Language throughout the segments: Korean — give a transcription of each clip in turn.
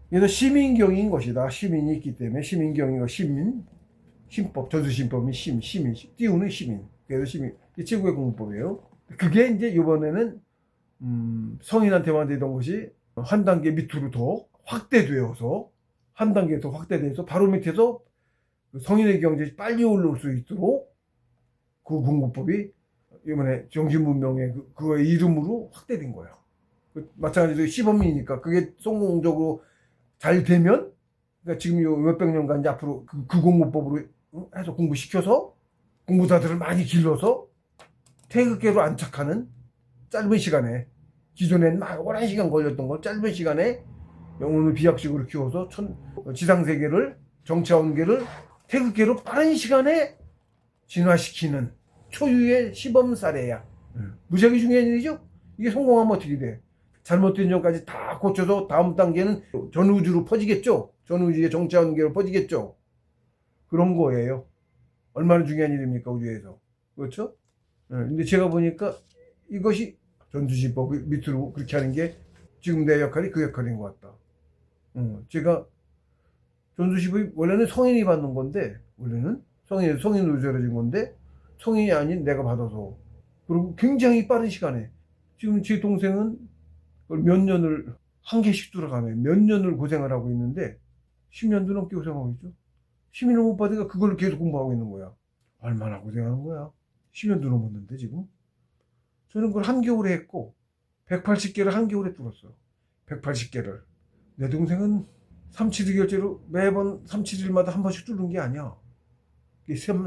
그래서 시민경인 것이다. 시민이 있기 때문에 시민경이고 신법, 전수신법이 시민, 띄우는 시민. 그래서 시민. 이게 최고의 공부법이에요. 그게 이제 이번에는 성인한테만 되던 것이 한 단계 밑으로 더 확대되어서 한 단계 더 확대돼서 바로 밑에서 성인의 경제에 빨리 올라올 수 있도록 그 공부법이 이번에 정신문명의 그거의 이름으로 확대된 거예요. 마찬가지로 시범이니까 그게 성공적으로 잘 되면, 그러니까 지금 요 몇백 년간 이제 앞으로 그 공부법으로 해서 공부시켜서 공부자들을 많이 길러서 태극계로 안착하는 짧은 시간에, 기존에는 막 오랜 시간 걸렸던 걸 짧은 시간에 영혼을 비약식으로 키워서 지상세계를, 정치원계를 태극계로 빠른 시간에 진화시키는 초유의 시범 사례야. 무지하게 중요한 일이죠. 이게 성공하면 어떻게 돼? 잘못된 점까지 다 고쳐서 다음 단계는 전우주로 퍼지겠죠. 전우주의 정치원계로 퍼지겠죠. 그런 거예요. 얼마나 중요한 일입니까, 우주에서. 그렇죠? 근데 제가 보니까 이것이 전수신법 밑으로 그렇게 하는 게 지금 내 역할이 그 역할인 것 같다. 제가 전수신법이 원래는 성인이 받는 건데, 원래는 성인으로 지어진 건데, 성인이 아닌 내가 받아서, 그리고 굉장히 빠른 시간에, 지금 제 동생은 몇 년을, 한 개씩 들어가면 몇 년을 고생을 하고 있는데, 10년도 넘게 고생하고 있죠. 시민을 못 받으니까 그걸로 계속 공부하고 있는 거야. 얼마나 고생하는 거야. 10년도 넘었는데, 지금. 저는 그걸 한겨울에 했고, 180개를 한겨울에 뚫었어요. 180개를. 내 동생은 3, 7일결제로 매번 3, 7일마다 한 번씩 뚫는 게 아니야.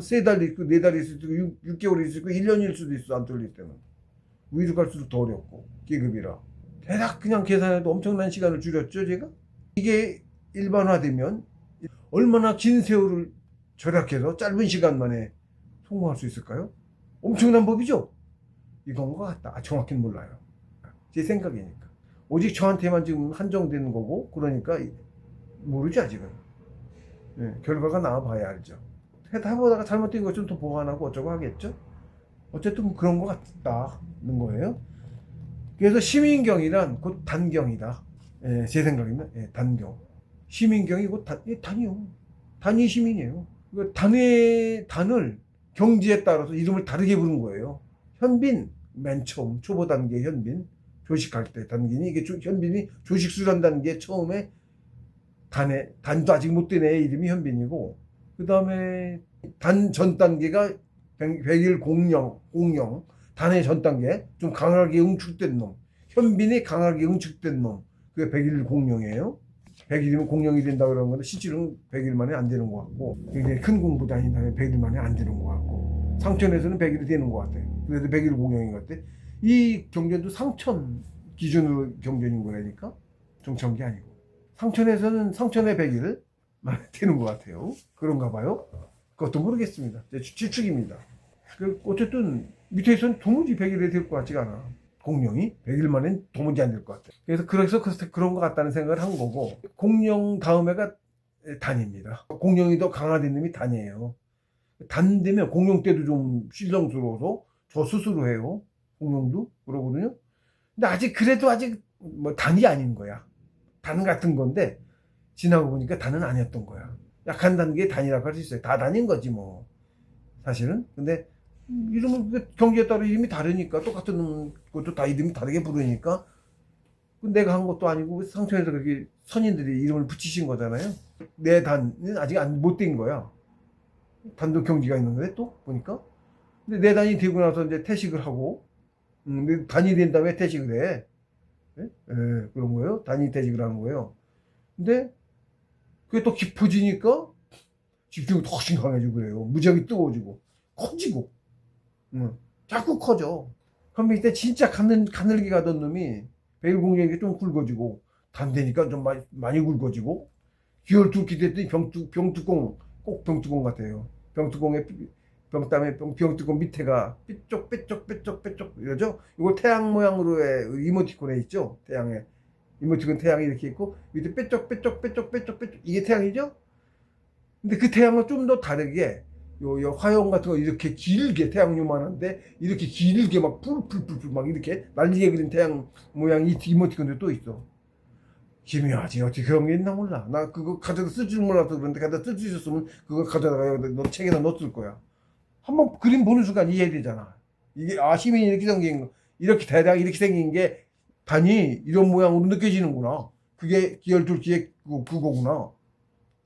세 달이 있고, 네 달이 있을 수도 있고, 6개월이 있을 수도 있고, 1년일 수도 있어, 안 뚫릴 때는. 위로 갈수록 더 어렵고, 계급이라. 대략 그냥 계산해도 엄청난 시간을 줄였죠, 제가? 이게 일반화되면 얼마나 긴 세월을 절약해서 짧은 시간 만에 성공할 수 있을까요? 엄청난 법이죠? 이건 것 같다. 정확히는 몰라요. 제 생각이니까. 오직 저한테만 지금 한정되는 거고, 그러니까 모르죠, 아직은. 결과가 나와봐야 알죠. 해보다가 잘못된 것 좀 더 보완하고 어쩌고 하겠죠? 어쨌든 그런 것 같다는 거예요. 그래서 시민경이란 곧 단경이다. 제 생각입니다. 단경. 시민경이 곧 단이요. 단이 시민이에요. 단을 경지에 따라서 이름을 다르게 부른 거예요. 현빈, 맨 처음 초보 단계 현빈, 조식할 때 단계니, 이게 현빈이 조식 수련 단계 처음에 단도 아직 못 된 애 이름이 현빈이고, 그 다음에 단 전 단계가 백일 공령, 단의 전 단계, 좀 강하게 응축된 놈, 현빈이 강하게 응축된 놈, 그게 백일 공령이에요. 100일이면 공령이 된다고 그러는 건데, 실제로는 100일 만에 안 되는 것 같고, 굉장히 큰 공부 다닌다면 100일 만에 안 되는 것 같고, 상천에서는 100일이 되는 것 같아요. 그래도 100일 공령인 것 같아. 이 경전도 상천 기준으로 경전인 거라니까, 정천기 아니고. 상천에서는 상천의 100일 만에 되는 것 같아요. 그런가 봐요. 그것도 모르겠습니다. 제 추측입니다. 어쨌든 밑에서는 도무지 100일에 될 것 같지가 않아. 공룡이 100일 만엔 도무지 안 될 것 같아. 그래서 그런 것 같다는 생각을 한 거고, 공룡 다음에가 단입니다. 공룡이 더 강화된 놈이 단이에요. 단 되면 공룡 때도 좀 신령스러워서 저 스스로 해요. 공룡도 그러거든요. 근데 그래도 아직 뭐 단이 아닌 거야. 단 같은 건데 지나고 보니까 단은 아니었던 거야. 약한 단계의 단이라고 할 수 있어요. 다 단인 거지 뭐 사실은. 근데 이름은 경기에 따라 이름이 다르니까, 똑같은 것도 다 이름이 다르게 부르니까 내가 한 것도 아니고 상천에서 그렇게 선인들이 이름을 붙이신 거잖아요. 내 단은 아직 못 된 거야. 단도 경지가 있는데 또 보니까. 근데 내 단이 되고 나서 이제 퇴식을 하고, 단이 된 다음에 퇴식을 해. 그런 거예요. 단이 퇴식을 하는 거예요. 근데 그게 또 깊어지니까 집중이 더 훨씬 강해지고 그래요. 무지하게 뜨거워지고 커지고, 자꾸 커져. 그럼 이때 진짜 가늘게 가던 놈이 백일공룡이 좀 굵어지고, 단 되니까 좀 많이 굵어지고, 기혈투기 됐더니 병뚜껑, 꼭 병뚜껑 같아요. 병뚜껑 밑에가 삐쪽 이러죠. 이거 태양 모양으로의 이모티콘에 있죠. 이모티콘 태양이 이렇게 있고, 밑에 삐쪽 이게 태양이죠. 근데 그 태양은 좀 더 다르게, 요 화형 같은 거 이렇게 길게, 태양 요만한데 이렇게 길게 막 풀풀 막 이렇게 날리게 그린 태양 모양 이모티콘도 또 있어. 기묘하지. 어떻게 그런 게 있나 몰라. 나 그거 가져다 쓸 줄 몰라서 그런데 가져다 쓸 수 있었으면 그거 가져다가 여기다 너 책에다 넣었을 거야. 한번 그림 보는 순간 이해되잖아. 이게 시민이 이렇게 생긴 거, 이렇게 대략 이렇게 생긴 게 단이 이런 모양으로 느껴지는구나. 그게 기혈줄기의 그거구나.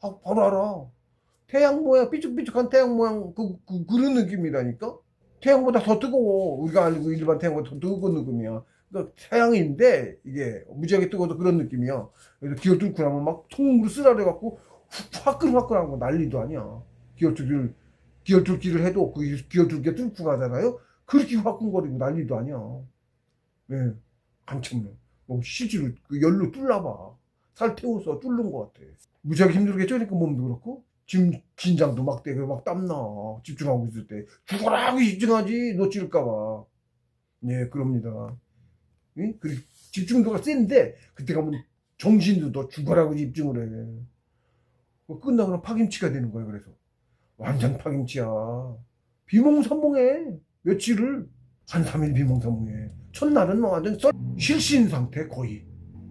바로 알아. 태양 모양 삐죽삐죽한 태양 모양 그런 느낌이라니까. 태양보다 더 뜨거워. 우리가 알고 일반 태양보다 더 뜨거운 느낌이야. 그러니까 태양인데 이게 무지하게 뜨거워서 그런 느낌이야. 그래서 기어 뚫고 나면 막 통으로 쓰라려 갖고 화끈화끈한 거 난리도 아니야. 기어뚫기를 해도 그 기어뚫기가 뚫고 가잖아요. 그렇게 화끈거리고 난리도 아니야. 예, 한참로. CG로 그 열로 뚫나봐. 살 태워서 뚫는 것 같아. 무지하게 힘들겠죠? 그러니까 몸도 그렇고. 지금 긴장도 막 되고 막 땀나. 집중하고 있을 때. 죽어라 하고 집중하지. 놓칠까봐. 예, 그럽니다. 예? 그 집중도가 센데, 그때 가면 정신도 더 죽어라고 집중을 해. 끝나고 파김치가 되는 거야, 그래서. 완전 파김치야. 비몽사몽해. 며칠을. 한 3일 비몽사몽해. 첫날은 뭐 완전 실신 상태, 거의.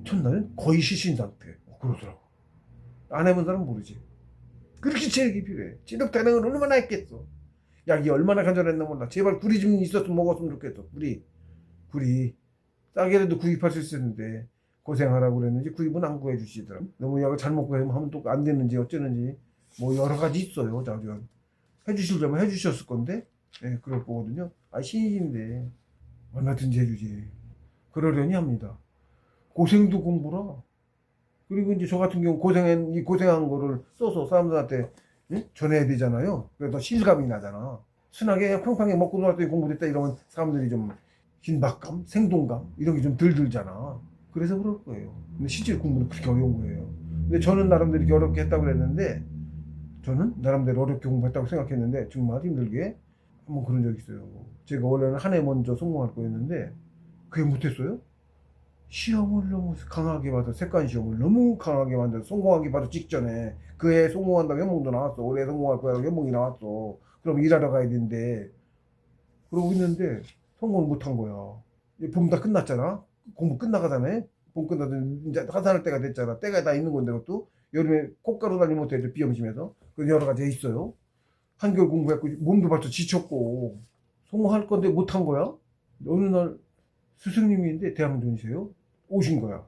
첫날은 거의 실신 상태. 그러더라고. 안 해본 사람은 모르지. 그렇게 체력이 필요해. 찌덕다능을 얼마나 했겠어. 약이 얼마나 간절했나 몰라. 제발 구리 좀 있었으면 먹었으면 좋겠어. 구리. 싸게라도 구입할 수 있었는데 고생하라고 그랬는지 구입은 안 구해주시더라고. 너무 약을 잘못 구하면 또 안 됐는지 어쩌는지 뭐 여러 가지 있어요. 자주 해주시려면 해주셨을 건데, 예, 그럴 거거든요. 신인인데 얼마든지 해주지. 그러려니 합니다. 고생도 공부라. 그리고 이제 저 같은 경우 고생한 거를 써서 사람들한테, 예? 전해야 되잖아요. 그래서 실감이 나잖아. 순하게 팡팡하게 먹고 놀았더니 공부됐다 이러면 사람들이 좀 긴박감, 생동감 이런 게 좀 덜 들잖아. 그래서 그럴 거예요. 근데 실제 공부는 그렇게 어려운 거예요. 근데 저는 나름대로 이렇게 어렵게 했다고 그랬는데, 저는 나름대로 어렵게 공부했다고 생각했는데 정말 힘들게 한번 그런 적이 있어요. 제가 원래는 한 해 먼저 성공할 거였는데 그게 못했어요. 시험을 너무 강하게 봐서 색간 시험을 너무 강하게 만들어서 성공하기 바로 직전에 그 해 성공한다고 연봉도 나왔어. 올해 성공할 거야 연봉이 나왔어. 그럼 일하러 가야 되는데 그러고 있는데 성공을 못한 거야. 봄 다 끝났잖아. 공부 끝나가잖아요. 봄 끝나서 이제 하산할 때가 됐잖아. 때가 다 있는 건데 그것도 여름에 꽃가루 달리 못해야죠. 비염심해서. 그 여러 가지 있어요. 한겨울 공부했고 몸도 벌써 지쳤고 성공할 건데 못한 거야. 어느 날 스승님인데 대학원생이세요. 오신 거야.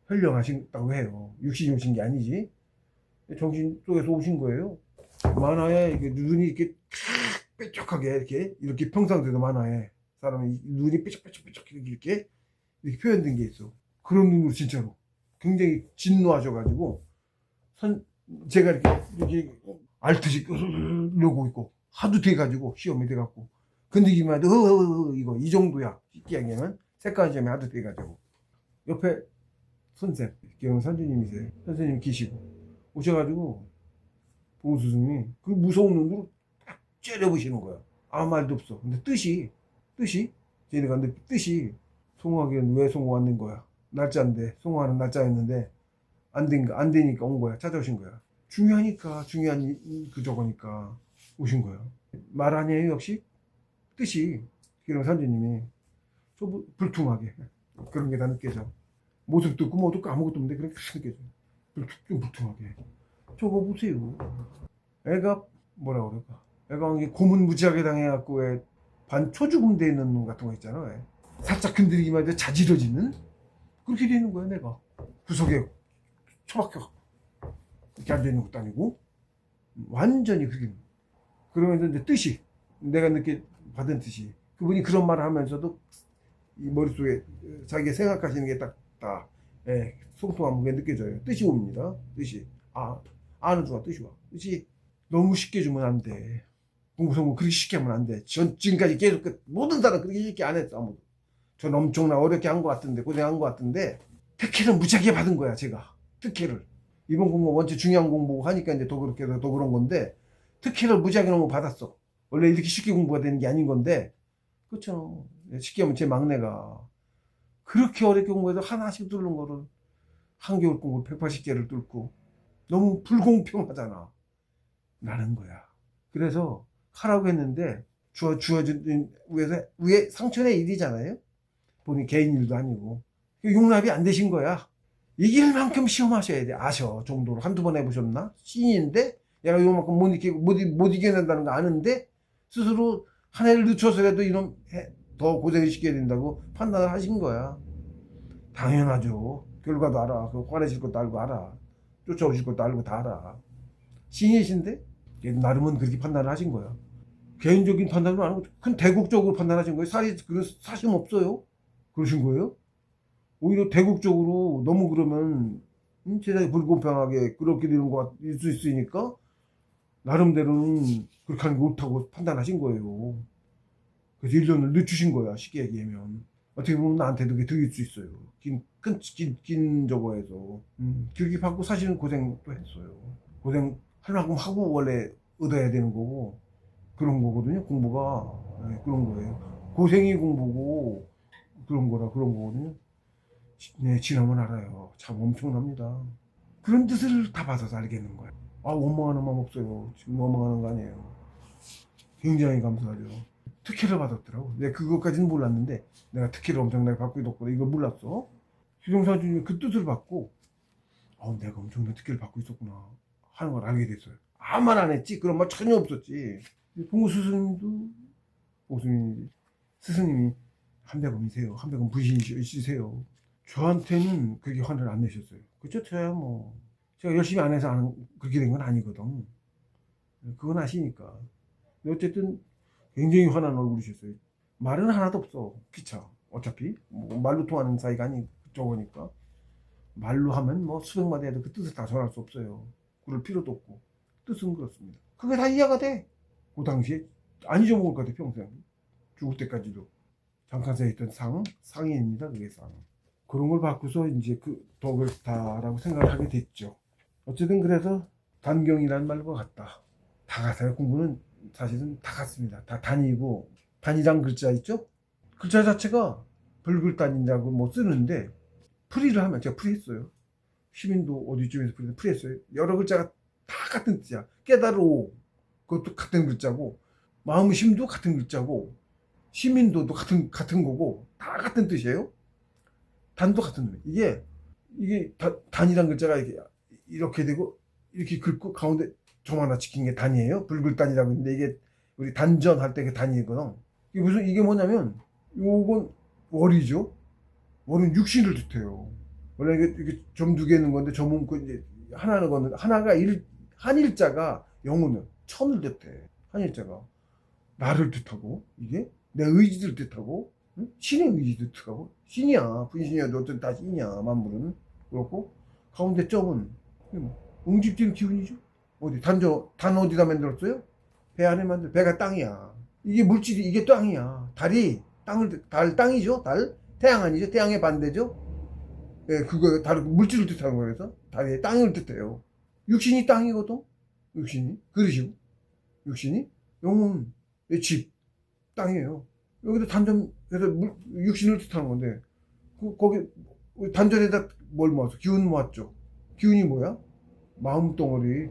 현령하신다고 해요. 육신이 오신 게 아니지. 정신 쪽에서 오신 거예요. 만화에 이렇게 눈이 이렇게 뾰족하게 이렇게 평상시에도 만화에 사람이 눈이 뾰족뾰족뾰족 이렇게 표현된 게 있어. 그런 눈으로 진짜로 굉장히 진노하셔가지고 제가 이렇게 알듯이 이러고 있고 하도 돼가지고 시험이 돼갖고 건드기만 해도 이거 이 정도야. 쉽게 얘기하면 색깔 시험이 하도 돼가지고 옆에 선생 기영 선생님이세요. 선생님 계시고 오셔가지고 보수 스님이 그 무서운 눈으로 딱 째려보시는 거야. 아무 말도 없어. 근데 뜻이 쟤네가 근데 뜻이 성공하기는 왜 성공 안 된 거야. 날짜인데 성공하는 날짜였는데 안 되니까 온 거야. 찾아오신 거야. 중요한 그 저거니까 오신 거야. 말 아니에요 역시 뜻이. 기영 선생님이 좀 불퉁하게 그런 게 다 느껴져. 모습도 없고 뭐도 없고 아무것도 없는데 그렇게 느껴져. 좀 불퉁하게. 저거 보세요. 애가 뭐라 그럴까? 애가 고문 무지하게 당해갖고 왜 반초죽음 돼 있는 놈 같은 거 있잖아. 왜 살짝 건드리기만 해도 자지러지는 그렇게 되는 거야. 내가 구석에 처박혀 이렇게 앉아 있는 것도 아니고 완전히 그게. 그러면서 이제 뜻이 내가 받은 뜻이 그분이 그런 말을 하면서도 이 머릿속에 자기가 생각하시는 게 딱 예, 송통한 게 느껴져요. 뜻이 옵니다. 뜻이. 아는 순간 뜻이 와. 뜻이 너무 쉽게 주면 안 돼. 공부 성공 그렇게 쉽게 하면 안 돼. 전 지금까지 계속 모든 사람 그렇게 쉽게 안 했어. 아무도. 전 엄청나 어렵게 한 것 같은데 고생한 것 같은데 특혜를 무지하게 받은 거야 제가. 특혜를. 이번 공부 원체 중요한 공부 하니까 이제 더 그렇게 해서 더 그런 건데 특혜를 무지하게 너무 받았어. 원래 이렇게 쉽게 공부가 되는 게 아닌 건데 그렇죠. 쉽게 하면 제 막내가 그렇게 어렵게 공부해서 하나씩 뚫는 거를 한겨울 공부 180개를 뚫고 너무 불공평하잖아. 라는 거야. 그래서 하라고 했는데 주어진 위에 상천의 일이잖아요. 본인 개인 일도 아니고 용납이 안 되신 거야. 이길 만큼 시험하셔야 돼. 아셔. 정도로. 한두 번 해보셨나? 신인데, 얘가 요만큼 못 이겨낸다는 거 아는데, 스스로 한 해를 늦춰서라도 이놈 더 고생을 시켜야 된다고 판단을 하신 거야. 당연하죠. 결과도 알아. 그 화내실 것도 알고 알아. 쫓아오실 것도 알고 다 알아. 신이신데, 나름은 그렇게 판단을 하신 거야. 개인적인 판단은 아니고, 큰 대국적으로 판단하신 거예요. 사심 없어요. 그러신 거예요. 오히려 대국적으로 너무 그러면 세상이 불공평하게 그렇게 되는 것일 수 있으니까 나름대로는 그렇게 하는 게 옳다고 판단하신 거예요. 그래서 1년을 늦추신 거야. 쉽게 얘기하면. 어떻게 보면 나한테도 그게 득일 수 있어요. 긴 저거에서. 교육이 받고 사실은 고생도 했어요. 고생할 만큼 하고 원래 얻어야 되는 거고 그런 거거든요. 공부가. 네, 그런 거예요. 고생이 공부고 그런 거거든요. 네, 지나면 알아요. 참 엄청납니다. 그런 뜻을 다 받아서 알겠는 거예요. 아, 원망하는 마음 없어요. 지금 원망하는 거 아니에요. 굉장히 감사하죠. 특혜를 받았더라고. 내가 그것까지는 몰랐는데, 내가 특혜를 엄청나게 받고 있었구나. 이걸 몰랐어. 휴정사 주님이 그 뜻을 받고, 내가 엄청난 특혜를 받고 있었구나. 하는 걸 알게 됐어요. 아무 말 안 했지? 그런 말 전혀 없었지. 봉우 스승님이 한백음이세요. 한백음 부신이시세요. 저한테는 그렇게 화를 안 내셨어요. 그쵸? 저야 뭐 제가 열심히 안 해서 그렇게 된 건 아니거든. 그건 아시니까. 근데 어쨌든 굉장히 화난 얼굴이셨어요. 말은 하나도 없어. 기차. 어차피 뭐 말로 통하는 사이가 아니 저거니까. 말로 하면 뭐 수백 마디 해도 그 뜻을 다 전할 수 없어요. 그럴 필요도 없고. 뜻은 그렇습니다. 그게 다 이해가 돼. 그 당시에 안 잊어먹을 것 같아 평생. 죽을 때까지도. 잠깐 있던 상인입니다. 그게 상. 그런 걸 받고서 이제 그 덕을 다라고 생각을 하게 됐죠. 어쨌든 그래서 단경이라는 말과 같다. 다 같아요. 공부는 사실은 다 같습니다. 다 단이고 단이란 글자 있죠? 글자 자체가 불글단이라고 뭐 쓰는데 풀이를 하면 제가 풀이했어요. 시민도 어디쯤에서 풀이했어요. 여러 글자가 다 같은 뜻이야. 깨달오 그것도 같은 글자고 마음심도 같은 글자고 시민도도 같은 거고 다 같은 뜻이에요. 단도 같은 뜻. 이게 단이란 글자가 이렇게 되고 이렇게 긁고 가운데 점 하나 지킨 게 단이에요. 불글단이라고 했는데 이게 우리 단전 할 때 그 단이거든. 이게 뭐냐면 요건 월이죠. 월은 육신을 뜻해요. 원래 이게 점 두 개 있는 건데 점은 이제 하나는 거는 한일자가 영혼을 천을 뜻해. 한일자가 나를 뜻하고 이게 내 의지를 뜻하고 신의 의지를 뜻하고 신이야 분신이야도 어쨌든 다 신이야 만물은 그렇고 가운데 점은 응집지는 기운이죠. 단 어디다 만들었어요? 배 안에 배가 땅이야. 이게 물질이 이게 땅이야. 땅이죠. 달 태양 아니죠. 태양의 반대죠. 예, 그거 다른 물질을 뜻하는 거라서 달이 땅을 뜻해요. 육신이 땅이거든. 육신이 그러시고 육신이 영혼 집 땅이에요. 여기도 단전 그래서 육신을 뜻하는 건데 거기 단전에다 뭘 모았어? 기운 모았죠. 기운이 뭐야? 마음 덩어리,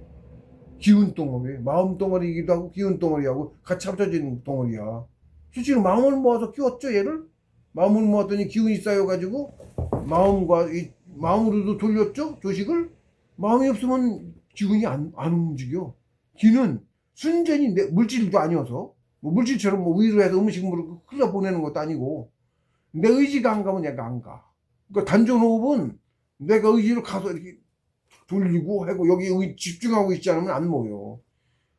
기운 덩어리, 마음 덩어리이기도 하고 기운 덩어리하고 같이 합쳐진 덩어리야. 실제로 마음을 모아서 끼웠죠 얘를. 마음을 모았더니 기운이 쌓여가지고 마음으로도 돌렸죠 조식을. 마음이 없으면 기운이 안 움직여. 기는 순전히 물질도 아니어서 뭐 물질처럼 뭐 위로 해서 음식물을 흘려보내는 것도 아니고 내 의지가 안 가면 얘가 안 가. 그러니까 단전호흡은 내가 의지로 가서 이렇게 돌리고 하고 여기 집중하고 있지 않으면 안 모여.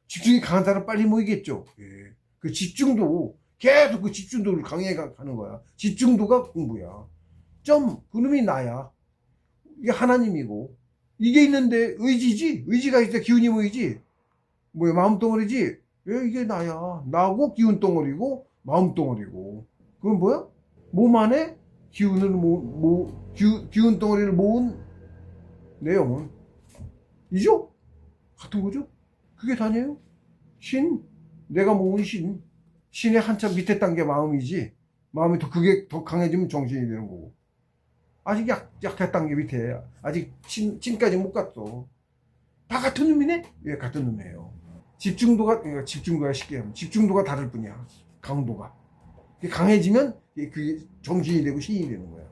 집중이 강한 사람 빨리 모이겠죠. 예. 그 집중도 계속 그 집중도를 강해 가는 거야. 집중도가 공부야. 그놈이 나야. 이게 하나님이고 이게 있는데 의지지. 의지가 있어 기운이 모이지. 뭐야 마음덩어리지. 왜 이게 나야. 나고 기운덩어리고 마음덩어리고. 그건 뭐야? 몸 안에 기운덩어리를 모은 내용은 이죠? 같은 거죠? 그게 다네요. 내가 모은 신의 한참 밑에 단계 마음이지. 마음이 그게 더 강해지면 정신이 되는 거고. 아직 약한 단계 밑에 아직 신까지 못 갔어. 다 같은 놈이네? 예, 같은 놈이에요. 집중도가 쉽게 하면 집중도가 다를 뿐이야. 강도가. 강해지면 그게 정신이 되고 신이 되는 거야.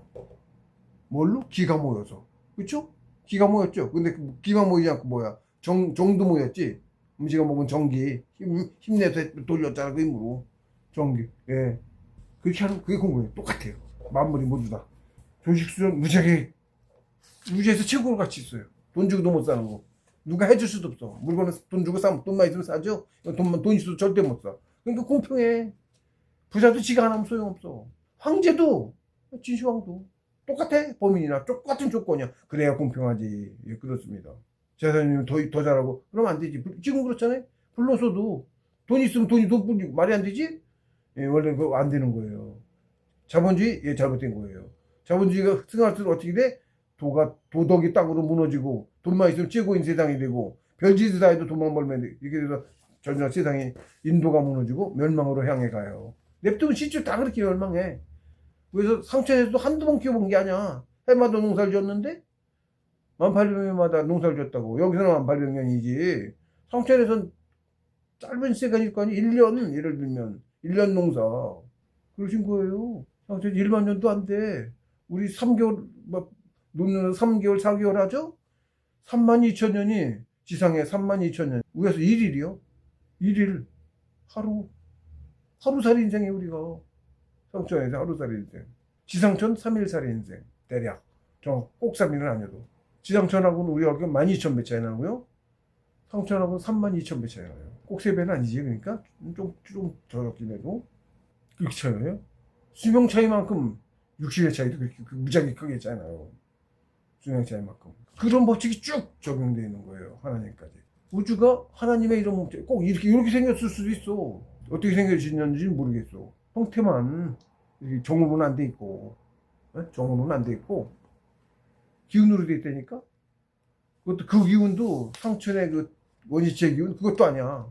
뭘로? 기가 모여서. 그쵸? 기가 모였죠. 근데 그 기가 모이지 않고 뭐야? 정도 모였지. 음식을 먹은 전기. 힘내서 돌렸잖아, 그 힘으로. 전기. 예. 그렇게 하는, 그게 공부예요. 똑같아요. 만물이 모두 다. 조직수는 무지하게, 우주에서 최고로 가치 있어요. 돈 주고도 못 사는 거. 누가 해줄 수도 없어. 물건을 돈 주고 사면 돈만 있으면 사죠? 돈 있어도 절대 못 사. 그러니까 공평해. 부자도 지가 안 하면 소용없어. 황제도, 진시황도. 똑같아. 범인이나 똑같은 조건이야. 그래야 공평하지. 예, 그렇습니다. 재산이면 더 잘하고. 그러면 안 되지. 지금 그렇잖아요. 불로서도 돈 있으면 돈 뿌리고. 말이 안 되지? 예, 원래 그거 안 되는 거예요. 자본주의? 예, 잘못된 거예요. 자본주의가 승할수록 어떻게 돼? 도덕이 땅으로 무너지고, 돈만 있으면 최고인 세상이 되고, 별짓을 다 해도 돈만 벌면 돼. 이렇게 돼서 전혀 세상이 인도가 무너지고 멸망으로 향해 가요. 냅두면 실제 다 그렇게 멸망해. 그래서 상천에서도 한두 번 키워본 게 아니야. 해마다 농사를 지었는데 1800년마다 농사를 지었다고. 여기서는 1800년이지. 상천에서는 짧은 시간일 거 아니 1년 예를 들면 1년 농사. 그러신 거예요. 상천 1만 년도 안 돼. 우리 3개월 뭐 논문은 3개월 4개월 하죠? 32,000년이 지상에 32,000년. 위에서 1일이요. 1일 하루살이 인생이에요. 우리가 상천에서 하루살이 인생. 지상천 3일살이 인생. 대략 꼭 3일은 아니어도. 지상천하고는 우리가 12,000배 차이 나고요. 상천하고는 32,000배 차이 나요. 꼭 3배는 아니지. 그러니까 좀 저렇긴 해도 그렇게 차이 나요. 수명 차이만큼 60의 차이도 그렇게 무지하게 크게 차이 나요. 수명 차이만큼. 그런 법칙이 쭉 적용되어 있는 거예요. 하나님까지. 우주가 하나님의 이런 목적, 꼭 이렇게 생겼을 수도 있어. 어떻게 생겨지는지는 모르겠어. 형태만 정으로는 안 돼 있고, 정으로는 안 돼 있고, 기운으로 돼 있다니까? 그것도 그 기운도 상천의 그 원시체 기운, 그것도 아니야.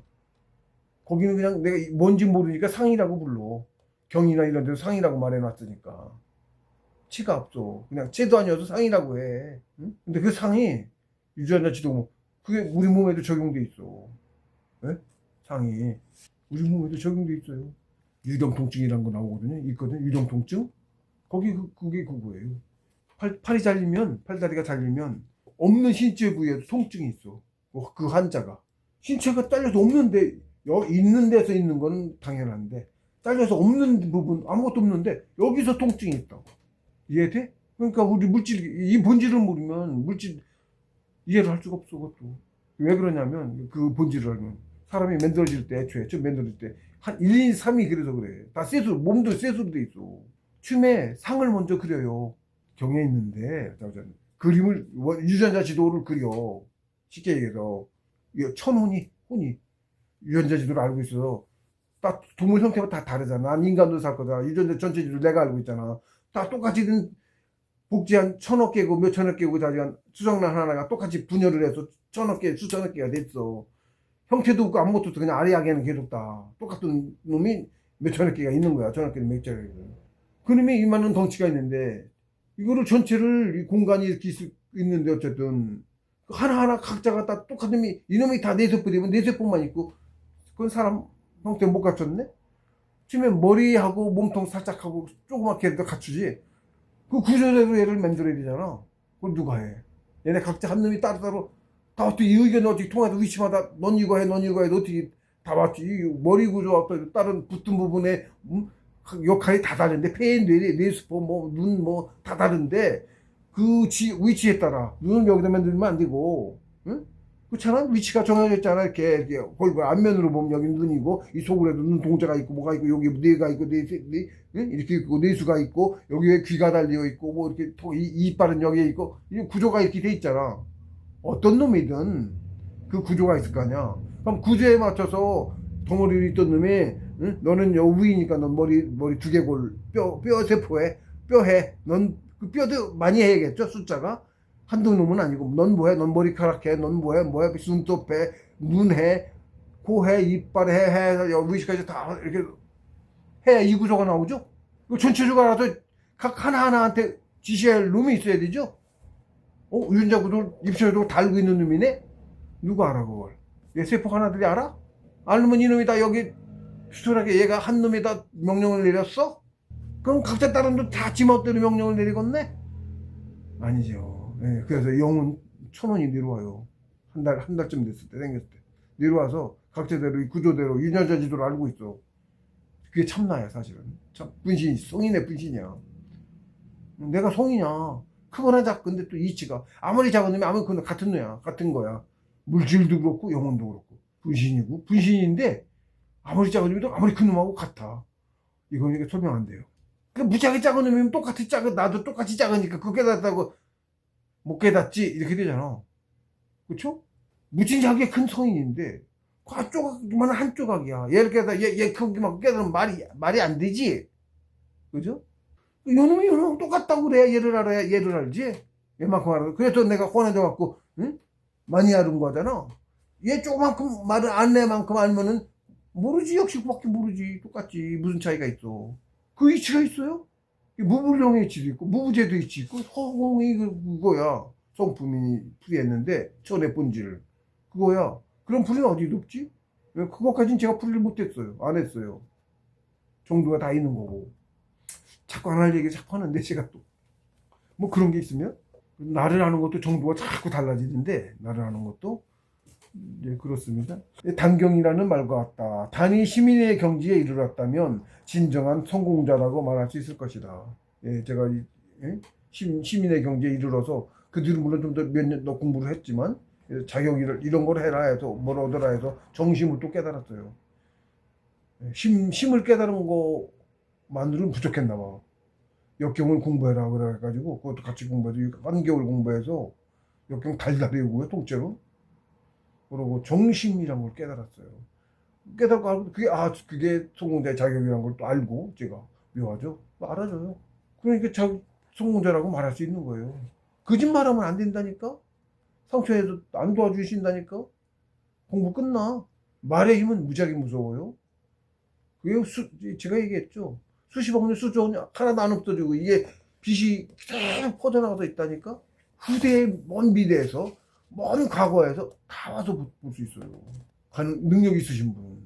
거기는 그냥 내가 뭔지 모르니까 상이라고 불러. 경이나 이런 데서 상이라고 말해놨으니까. 치가 없어. 그냥 채도 아니어도 상이라고 해. 응? 근데 그 상이 유전자 지동, 그게 우리 몸에도 적용돼 있어. 네? 상이 우리 몸에도 적용돼 있어요. 유병통증이라는 거 나오거든요. 있거든. 유병통증. 그게 그거예요. 팔이 잘리면, 팔다리가 잘리면 없는 신체 부위에도 통증이 있어. 그 환자가 신체가 잘려서 없는데 있는 데서 있는 건 당연한데 잘려서 없는 부분 아무것도 없는데 여기서 통증이 있다고. 이해돼? 그러니까 우리 물질 이 본질을 모르면 물질 이해를 할 수가 없어. 그것도 왜 그러냐면 그 본질을 알면 사람이 만들어질 때 애초에 처음 만들어질 때 한 1, 2, 3이 그래서 그래. 다 셋으로 몸도 셋으로 돼 있어. 춤에 상을 먼저 그려요. 경에 있는데 그림을 유전자 지도를 그려. 쉽게 얘기해서 천혼이 유전자 지도를 알고 있어. 딱 동물 형태가 다 다르잖아. 난 인간도 살 거다. 유전자 전체 지도를 내가 알고 있잖아. 다 똑같이 복지 한 1,000억 개고 몇천억 개고 다 수정란 하나가 똑같이 분열을 해서 1,000억 개, 수천억 개가 됐어. 형태도 없고 아무것도 없어. 그냥 아래야개는 계속 다 똑같은 놈이 몇천억 개가 있는 거야. 1,000억 개는 몇 자가 있는. 그놈이 이만한 덩치가 있는데 이거를 전체를 이 공간이 이렇게 있는데 어쨌든 하나하나 각자가 다 똑같은 이놈이 다 뇌세포되면 뇌세포만 있고 그건 사람 형태 못 갖췄네? 치면 머리하고 몸통 살짝 하고 조그맣게 해도 갖추지. 그 구조대로 얘를 만들어야 되잖아. 그걸 누가 해? 얘네 각자 한 놈이 따로따로 다 어떻게 이 의견이 어떻게 통해서 위치마다 넌 이거 해, 넌 이거 해, 어떻게 다 맞지? 머리 구조와 또 다른 붙은 부분에 역할이 다 다른데 폐, 뇌세포, 눈 다 다른데 그 위치에 따라 눈은 여기다 만들면 안 되고, 응? 그렇잖아. 위치가 정해져 있잖아. 이렇게 골고 앞면으로 보면 여기 눈이고 이 속으로 해도 눈 동자가 있고 뭐가 있고 여기 뇌가 있고 이렇게 있고 뇌수가 있고 여기에 귀가 달려 있고 뭐 이렇게 이빨은 여기에 있고 이 구조가 이렇게 돼 있잖아. 어떤 놈이든 그 구조가 있을 거 아니야. 그럼 구조에 맞춰서 덩어리로 있던 놈이 응? 너는 여 위니까 넌 머리 두개골 뼈 세포에 뼈해. 넌 그 뼈도 많이 해야겠죠. 숫자가 한두 놈은 아니고 넌 뭐해? 넌 머리카락 해. 넌 뭐해? 눈썹 해. 눈 해. 코 해. 이빨 해. 위치까지 다 이렇게 해야 이 구조가 나오죠. 전체적으로 알아서 각 하나하나한테 지시할 놈이 있어야 되죠. 유전자 구조를 입체적으로 달고 있는 놈이네? 누가 알아 그걸? 내 세포 하나들이 알아? 알면 이놈이 다 여기 수술하게 얘가 한 놈이 다 명령을 내렸어? 그럼 각자 다른 놈 다 지멋대로 명령을 내리겠네? 아니죠. 예, 그래서 영은 1,000원이 내려와요. 한 달쯤 됐을 때, 생겼을 때. 내려와서 각자대로, 이 구조대로, 유전자지도를 알고 있어. 그게 참나야, 사실은. 참, 분신이, 송이네 분신이야. 내가 송이냐. 크거나 작건데 또 이치가. 아무리 작은 놈이 아무리 큰 놈, 같은 놈이야. 같은 거야. 물질도 그렇고, 영혼도 그렇고. 분신이고, 분신인데, 아무리 작은 놈이도 아무리 큰 놈하고 같아. 이건 이게 설명 안 돼요. 그 무지하게 작은 놈이면 똑같이 작은, 나도 똑같이 작으니까 그거 깨닫다고 못 깨닫지? 이렇게 되잖아. 그쵸? 무진하게 큰 성인인데, 그 조각만 한 조각이야. 얘를 깨닫, 얘 크기만 깨달으면 말이 안 되지? 그죠? 요놈이 요놈 똑같다고 그래야 얘를 알아야 얘를 알지? 얘만큼 알아. 그래서 내가 권해줘갖고, 응? 많이 알은 거잖아. 얘 조그만큼 말을 안 내만큼 알면은 모르지. 역시 그밖에 모르지. 똑같지. 무슨 차이가 있어. 그 이치가 있어요? 무불령의 이치도 있고, 무부재도 이치 있고, 허공이 그거야. 성품이 풀이했는데, 천의 본질. 그거야. 그럼 풀이는 어디도 없지? 그것까지는 제가 풀이를 못했어요. 안 했어요. 정도가 다 있는 거고. 자꾸 안 할 얘기 자꾸 하는데, 제가 또. 뭐 그런 게 있으면? 나를 아는 것도 정도가 자꾸 달라지는데, 나를 아는 것도. 네, 그렇습니다. 단경이라는 말과 같다. 단이 시민의 경지에 이르렀다면 진정한 성공자라고 말할 수 있을 것이다. 예, 제가 시민의 경지에 이르러서 그 뒤로 물론 좀 더 몇 년 더 공부를 했지만 자격을 이런 걸 해라 해서 뭘 얻어라 해서 정심을 또 깨달았어요. 심을 깨달은 거만으로는 부족했나 봐. 역경을 공부해라 그래가지고 그것도 같이 공부해서 한 개월 공부해서 역경 달달 외우고요, 통째로. 그러고 정심이란 걸 깨달았어요. 깨닫고 알고 그게 성공자의 자격이란 걸 또 알고 제가 묘하죠. 알아줘요. 그러니까 성공자라고 말할 수 있는 거예요. 거짓말하면 안 된다니까. 상처에도 안 도와주신다니까. 공부 끝나. 말의 힘은 무지하게 무서워요. 그게 제가 얘기했죠. 수십억 년 수조 년 하나도 안 없어지고 이게 빛이 그대로 퍼져나가서 있다니까. 후대의 먼 미래에서 먼 과거에서 다 와서 볼 수 있어요. 능력 있으신 분.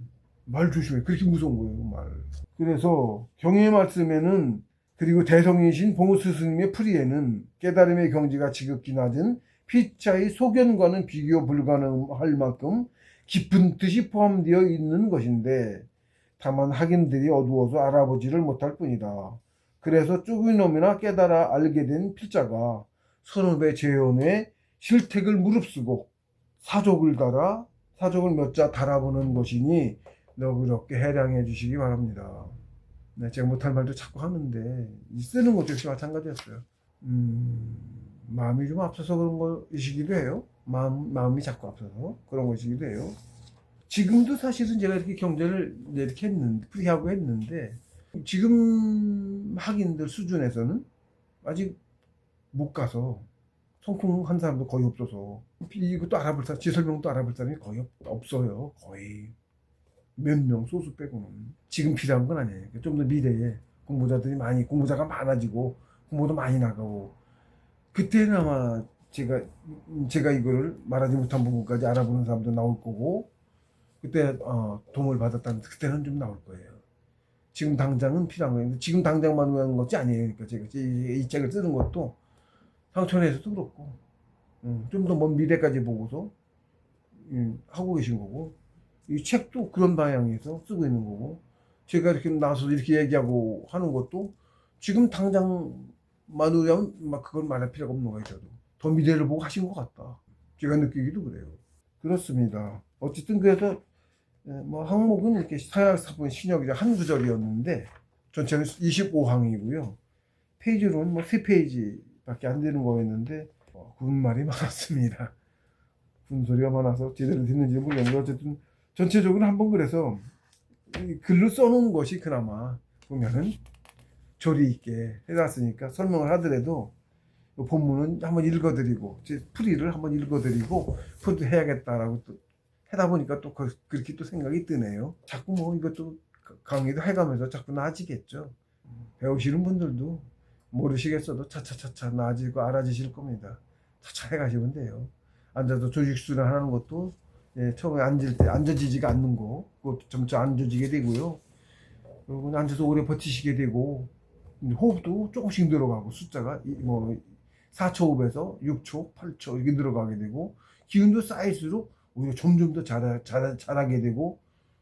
말 조심해. 그렇게 무서운 거예요, 말. 그래서 경의 말씀에는 그리고 대성이신 봉우스 스님의 풀이에는 깨달음의 경지가 지극히 낮은 피자의 소견과는 비교 불가능할 만큼 깊은 뜻이 포함되어 있는 것인데 다만 학인들이 어두워서 알아보지를 못할 뿐이다. 그래서 쭈구이놈이나 깨달아 알게 된 필자가 선업의 재현에 실택을 무릅쓰고 사족을 달아 사족을 몇 자 달아보는 것이니 너그럽게 해량해 주시기 바랍니다. 네, 제가 못할 말도 자꾸 하는데 쓰는 것도 역시 마찬가지였어요. 마음이 좀 앞서서 그런 것이기도 해요. 마음이 자꾸 앞서서 그런 것이기도 해요. 지금도 사실은 제가 이렇게 경제를 이렇게 했는데 풀이하고 했는데 지금 학인들 수준에서는 아직 못 가서 성공한 사람도 거의 없어서 이것도 알아볼 사람, 제 설명도 알아볼 사람이 거의 없어요. 거의 몇 명 소수 빼고는. 지금 필요한 건 아니에요. 좀 더 미래에 공부자가 많아지고 공부도 많이 나가고 그때는 아마 제가 이거를 말하지 못한 부분까지 알아보는 사람도 나올 거고 그때 도움을 받았다는 그때는 좀 나올 거예요. 지금 당장은 필요한 거예요. 지금 당장만 위한 것이 아니에요. 그러니까 제가 이 책을 쓰는 것도 상촌에서도 그렇고 좀 더 먼 미래까지 보고서 하고 계신 거고 이 책도 그런 방향에서 쓰고 있는 거고 제가 이렇게 나와서 이렇게 얘기하고 하는 것도 지금 당장만 위하면 막 그걸 말할 필요가 없는 거예요. 저도 더 미래를 보고 하신 것 같다. 제가 느끼기도 그래요. 그렇습니다. 어쨌든 그래서 뭐 항목은 이렇게 서약사본 신역이자 한 구절이었는데 전체는 25항이고요. 페이지로는 뭐 3페이지밖에 안 되는 거였는데 군 말이 많았습니다. 군 소리가 많아서 제대로 됐는지 모르겠는데 어쨌든 전체적으로 한번 그래서 글로 써놓은 것이 그나마 보면은 조리 있게 해놨으니까 설명을 하더라도 본문은 한번 읽어드리고 제 풀이를 한번 읽어드리고 풀도 해야겠다라고 또 하다 보니까 또 그렇게 또 생각이 드네요. 자꾸 뭐 이것도 강의도 해가면서 자꾸 나아지겠죠. 배우시는 분들도 모르시겠어도 차차차차 나아지고 알아지실 겁니다. 차차 해가시면 돼요. 앉아서 조직수련 하는 것도 처음에 앉을 때 앉아지지가 않는 거 그것도 점차 앉아지게 되고요. 그리고 앉아서 오래 버티시게 되고 호흡도 조금씩 늘어가고 숫자가 뭐 4초 호흡에서 6초, 8초 이렇게 늘어가게 되고 기운도 쌓일수록 오히려 점점 더 잘하게 되고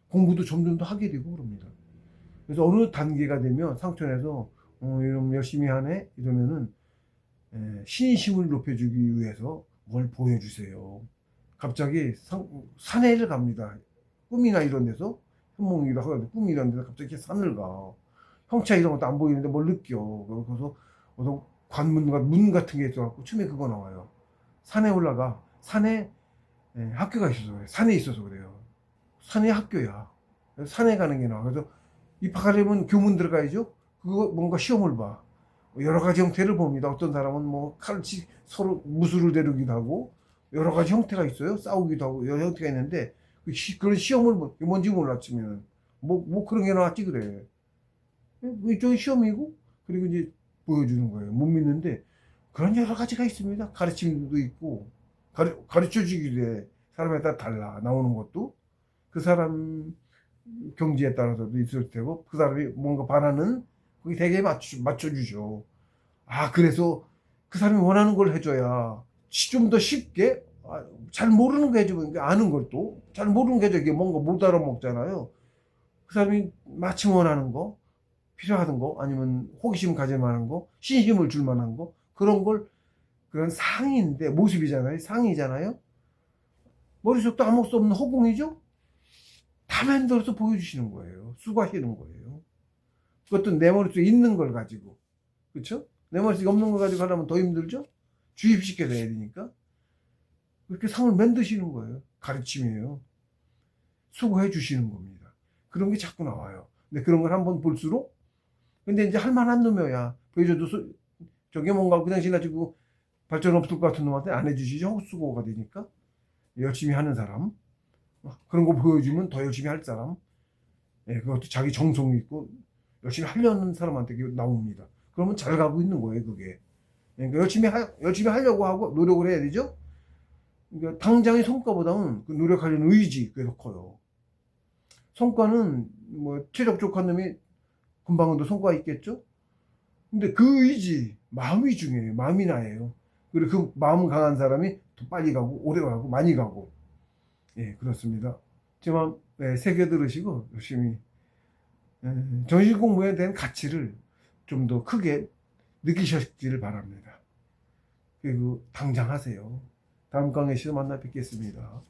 공부도 점점 더 하게 되고 그럽니다. 그래서 어느 단계가 되면 상촌에서 이러면 열심히 하네 이러면은 신심을 높여주기 위해서 뭘 보여주세요. 갑자기 산에를 갑니다. 꿈이나 이런 데서 현몽이라 하거든. 꿈 이런 데서 갑자기 산을 가. 형차 이런 것도 안 보이는데 뭘 느껴. 그래서 어떤 문 같은 게 있어갖고 춤에 그거 나와요. 산에 올라가. 산에 학교가 있어서 그래. 산에 있어서 그래요. 산에 학교야. 그래서 산에 가는 게 나와. 그래서 입학하려면 교문 들어가야죠. 그거 뭔가 시험을 봐. 여러 가지 형태를 봅니다. 어떤 사람은 뭐 칼치 서로 무술을 다루기도 하고 여러 가지 형태가 있어요. 싸우기도 하고 여러 형태가 있는데 그런 시험을 뭔지 몰랐으면 뭐 그런 게 나왔지 그래. 이쪽이 시험이고 그리고 이제 보여주는 거예요. 못 믿는데 그런 여러 가지가 있습니다. 가르침도 있고 가르쳐 주기도 해. 사람에 따라 달라 나오는 것도 그 사람 경지에 따라서도 있을 테고 그 사람이 뭔가 바라는 그게 되게 맞춰주죠. 아 그래서 그 사람이 원하는 걸 해줘야 좀 더 쉽게 잘 모르는 거 해주면 아는 걸 또 잘 모르는 게 해줘 이게 뭔가 못 알아먹잖아요. 그 사람이 마침 원하는 거 필요하던 거 아니면 호기심 가질 만한 거 신심을 줄 만한 거 그런 걸 그런 상의인데 모습이잖아요. 상의잖아요. 머릿속도 아무 수 없는 허공이죠. 다 만들어서 보여주시는 거예요. 수고하시는 거예요. 그것도 내 머릿속에 있는 걸 가지고 그렇죠? 내 머릿속에 없는 걸 가지고 하려면 더 힘들죠? 주입시켜서 해야 되니까 그렇게 상을 만드시는 거예요. 가르침이에요. 수고해 주시는 겁니다. 그런 게 자꾸 나와요. 근데 그런 걸 한번 볼수록 근데 이제 할 만한 놈이야. 보여줘도 저게 뭔가 그냥 지나치고 발전 없을 것 같은 놈한테 안 해주시죠. 헛수고가 되니까 열심히 하는 사람 그런 거 보여주면 더 열심히 할 사람 그것도 자기 정성이 있고 열심히 하려는 사람한테 나옵니다. 그러면 잘 가고 있는 거예요 그게. 그러니까 열심히 하려고 하고 노력을 해야 되죠. 그러니까 당장의 성과보다는 그 노력하려는 의지 그게 더 커요. 성과는 뭐 체력 족한 놈이 금방은 더 성과가 있겠죠. 근데 그 의지 마음이 중요해요. 마음이 나예요. 그리고 그 마음 강한 사람이 더 빨리 가고 오래 가고 많이 가고 그렇습니다. 제 마음 새겨 들으시고 열심히 정신 공부에 대한 가치를 좀 더 크게 느끼셨기를 바랍니다. 그리고 당장 하세요. 다음 강의에서 만나 뵙겠습니다.